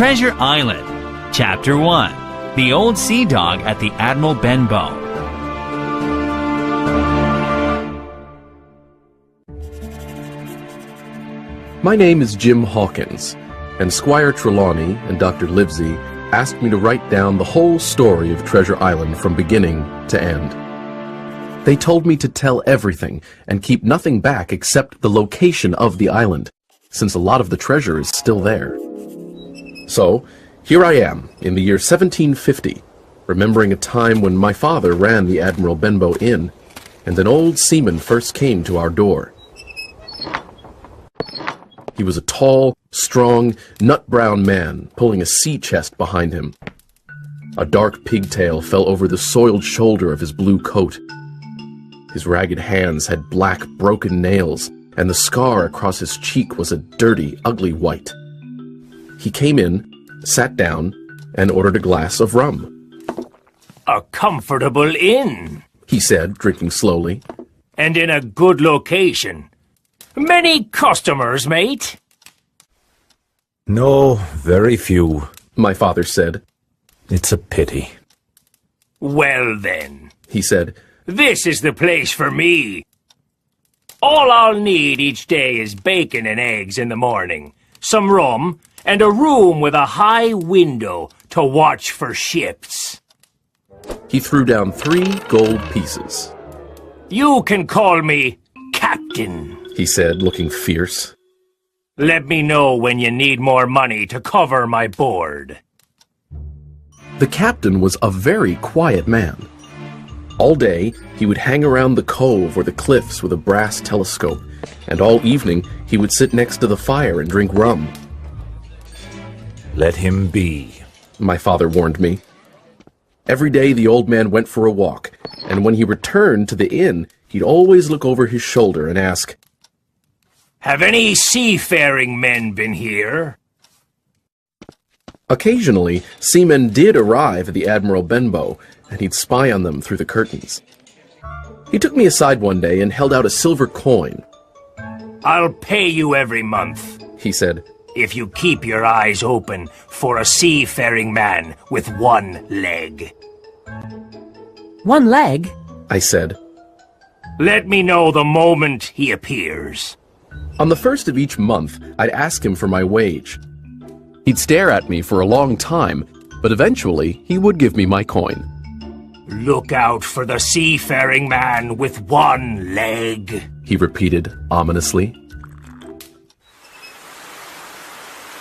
Treasure Island, Chapter 1, The Old Sea Dog at the Admiral Benbow. My name is Jim Hawkins, and Squire Trelawney and Dr. Livesey asked me to write down the whole story of Treasure Island from beginning to end. They told me to tell everything and keep nothing back except the location of the island, since a lot of the treasure is still there. So, here I am, in the year 1750, remembering a time when my father ran the Admiral Benbow Inn, and an old seaman first came to our door. He was a tall, strong, nut-brown man, pulling a sea chest behind him. A dark pigtail fell over the soiled shoulder of his blue coat. His ragged hands had black, broken nails, and the scar across his cheek was a dirty, ugly white. He came in, sat down, and ordered a glass of rum. "A comfortable inn," he said, drinking slowly. "and in a good location. Many customers, mate?" "No, very few," my father said. "It's a pity." "Well then," he said, "this is the place for me. All I'll need each day is bacon and eggs in the morning, some rum, and a room with a high window to watch for ships." He threw down 3 gold pieces. "You can call me Captain," he said, looking fierce. "Let me know when you need more money to cover my board." The captain was a very quiet man. All day, he would hang around the cove or the cliffs with a brass telescope, and all evening he would sit next to the fire and drink rum. "Let him be," my father warned me. Every day the old man went for a walk, and when he returned to the inn, he'd always look over his shoulder and ask, "Have any seafaring men been here?" Occasionally, seamen did arrive at the Admiral Benbow, and he'd spy on them through the curtains. He took me aside one day and held out a silver coin. "I'll pay you every month," he said, "if you keep your eyes open for a seafaring man with 1 leg." "1 leg?" I said. "Let me know the moment he appears." On the first of each month, I'd ask him for my wage. He'd stare at me for a long time, but eventually he would give me my coin. "Look out for the seafaring man with 1 leg," he repeated ominously.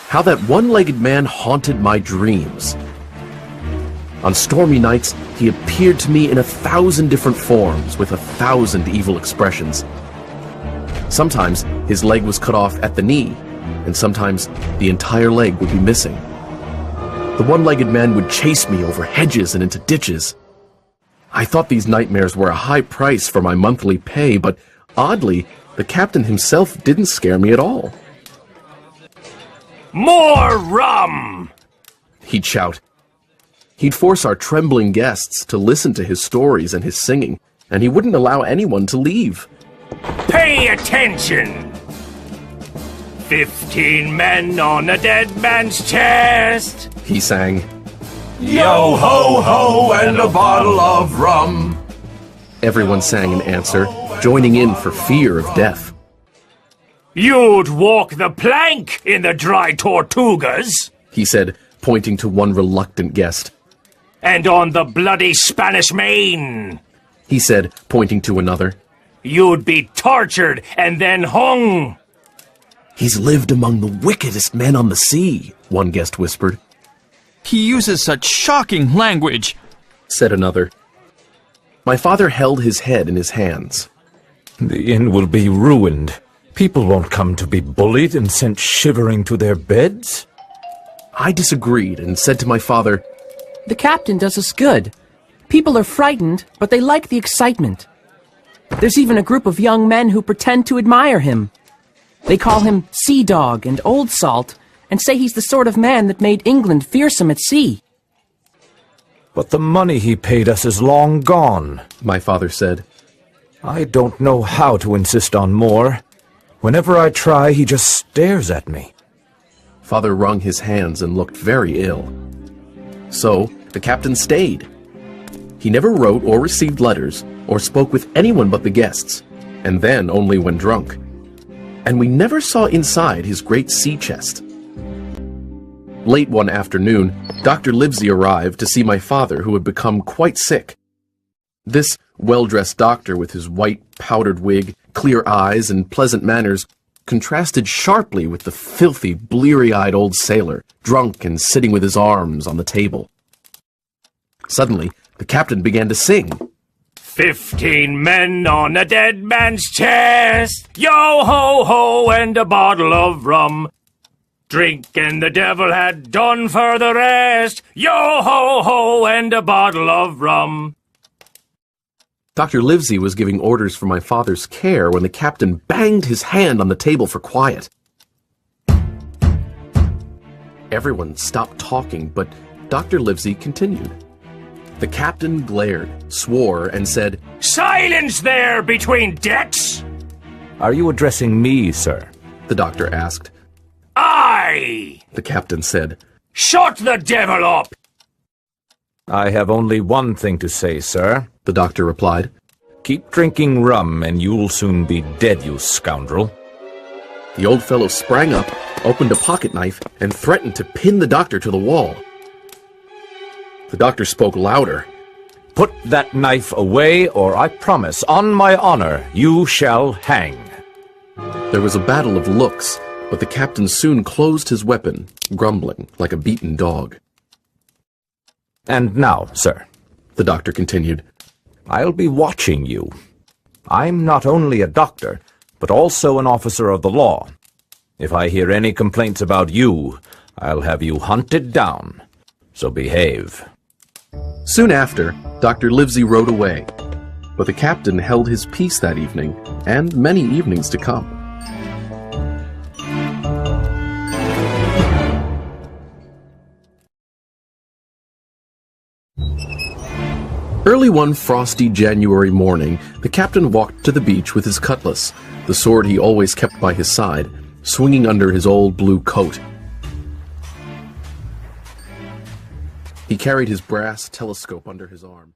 How that one-legged man haunted my dreams. On stormy nights, he appeared to me in 1,000 different forms with 1,000 evil expressions. Sometimes his leg was cut off at the knee, and sometimes the entire leg would be missing. The one-legged man would chase me over hedges and into ditches. I thought these nightmares were a high price for my monthly pay, but oddly, the captain himself didn't scare me at all. "More rum!" he'd shout. He'd force our trembling guests to listen to his stories and his singing, and he wouldn't allow anyone to leave. "Pay attention! 15 men on a dead man's chest," he sang. "Yo ho ho and a bottle of rum." Everyone sang in answer, joining in for fear of death. "You'd walk the plank in the dry Tortugas," he said, pointing to one reluctant guest. "And on the bloody Spanish Main," he said, pointing to another. "You'd be tortured and then hung." "He's lived among the wickedest men on the sea," one guest whispered. "He uses such shocking language," said another. My father held his head in his hands. "The inn will be ruined. People won't come to be bullied and sent shivering to their beds." I disagreed and said to my father, "The captain does us good. People are frightened, but they like the excitement. There's even a group of young men who pretend to admire him. They call him Sea Dog and Old Salt, and say he's the sort of man that made England fearsome at sea." "But the money he paid us is long gone," my father said. "I don't know how to insist on more. Whenever I try, he just stares at me." Father wrung his hands and looked very ill. So, the captain stayed. He never wrote or received letters, or spoke with anyone but the guests, and then only when drunk. And we never saw inside his great sea chest. Late one afternoon, Dr. Livesey arrived to see my father, who had become quite sick. This well-dressed doctor, with his white powdered wig, clear eyes, and pleasant manners, contrasted sharply with the filthy, bleary-eyed old sailor, drunk and sitting with his arms on the table. Suddenly, the captain began to sing. 15 men on a dead man's chest, yo-ho-ho, and a bottle of rum. Drink and the devil had done for the rest, yo-ho-ho, and a bottle of rum. Dr. Livesey was giving orders for my father's care when the captain banged his hand on the table for quiet. Everyone stopped talking, but Dr. Livesey continued. The captain glared, swore, and said, Silence there between decks! Are you addressing me, sir? The doctor asked. Aye! The captain said. Shut the devil up! I have only one thing to say, sir, The doctor replied. Keep drinking rum and you'll soon be dead, you scoundrel. The old fellow sprang up, opened a pocket knife, and threatened to pin the doctor to the wall. The doctor spoke louder. Put that knife away, or I promise, on my honor, you shall hang. There was a battle of looks, but the captain soon closed his weapon, grumbling like a beaten dog. And now, sir, The doctor continued. I'll be watching you. I'm not only a doctor, but also an officer of the law. If I hear any complaints about you, I'll have you hunted down. So behave. Soon after, Dr. Livesey rode away, but the captain held his peace that evening, and many evenings to come. Early one frosty January morning, the captain walked to the beach with his cutlass, the sword he always kept by his side, swinging under his old blue coat. He carried his brass telescope under his arm.